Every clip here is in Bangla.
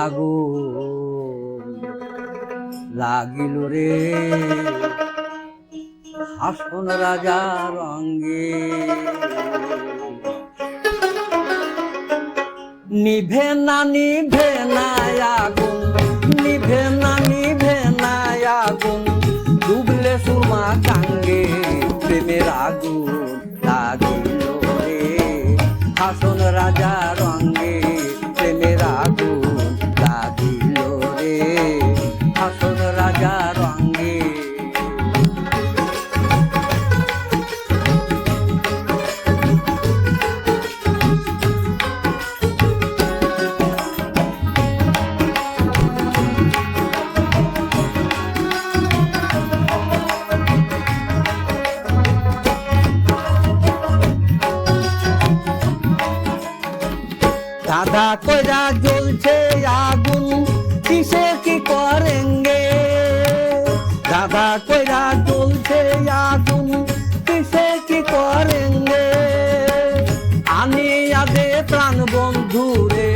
আগুন লাগিল রে হাসন রাজার অঙ্গে। নিভে না আগুন, নিভে না আগুন, ডুবলে সুরমা গাঙ্গে প্রেমের আগুন লাগিল রে হাসন রাজার অঙ্গে প্রেমের আগুন লাগিল রে হাসন রাজার অঙ্গে। দাদা কইরা জ্বলছে আগুন কিসে কি করেঙ্গে, দাদা কইরা জ্বলছে আগুন কিসে কি করেঙ্গে। আনিয়া দে প্রাণ বন্ধু রে,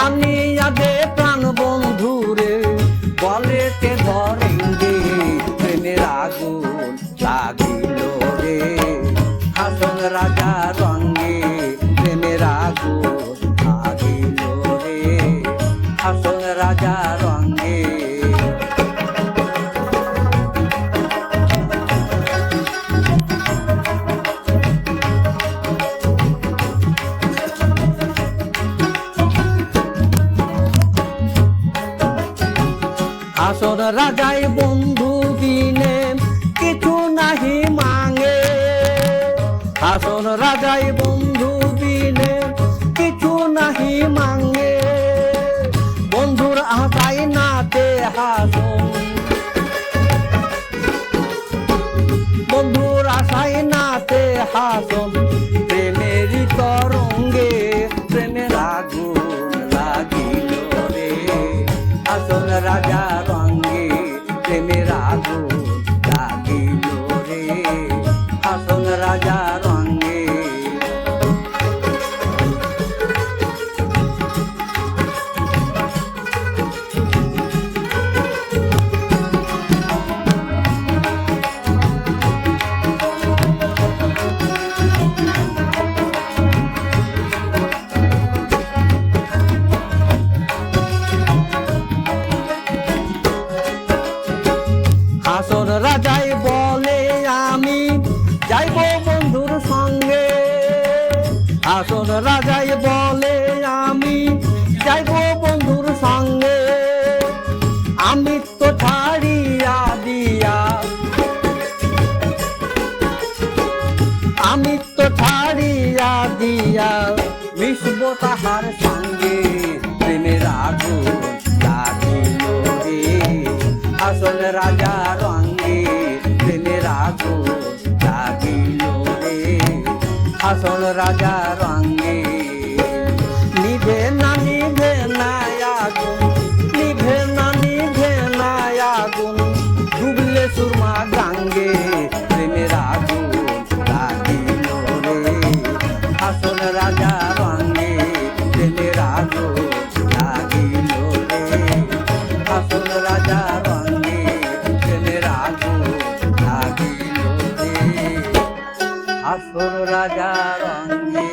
আনিয়া দে প্রাণ বন্ধু রে, বলেতে ধরেঙ্গে প্রেমের আগুন লাগিল রে হাসন রাজার অঙ্গে প্রেমের আগুন লাগিল রে হাসন রাজার অঙ্গে। হাসন রাজাই বন্ধু বিনে কিছু নাহি মাঙে, হাসন রাজাই বন্ধু বিনে কিছু নাহি মাঙে। বন্ধুর আশাই নাতে হাসন, বন্ধুর আশাই নাতে হাসন প্রেমেরই তরঙ্গে প্রেমের আগুন লাগিল রে হাসন রাজার অঙ্গে প্রেমের আগুন লাগিল রে হাসন রাজার অঙ্গে। হাসন রাজাই বলে আমি যাইব বন্ধুর সঙ্গে, হাসন রাজাই বলে আমি যাইব বন্ধুর সঙ্গে। আমি তো ছাড়িয়া দিয়া, আমি তো ছাড়িয়া দিয়া মিশব তাহার সঙ্গে প্রেমের আগুন লাগিল রে হাসন রাজার অঙ্গে প্রেমের আগুন লাগিল রে হাসন রাজার অঙ্গে। নিভে না আগুন, নিভে না আগুন, ডুবলে সুরমা গাঙ্গে প্রেমের আগুন লাগিল রে হাসন রাজার অঙ্গে প্রেমের আগুন লাগিল রে হাসন রাজার অঙ্গে প্রেমের আগুন লাগিল রে হাসন রাজার অঙ্গে।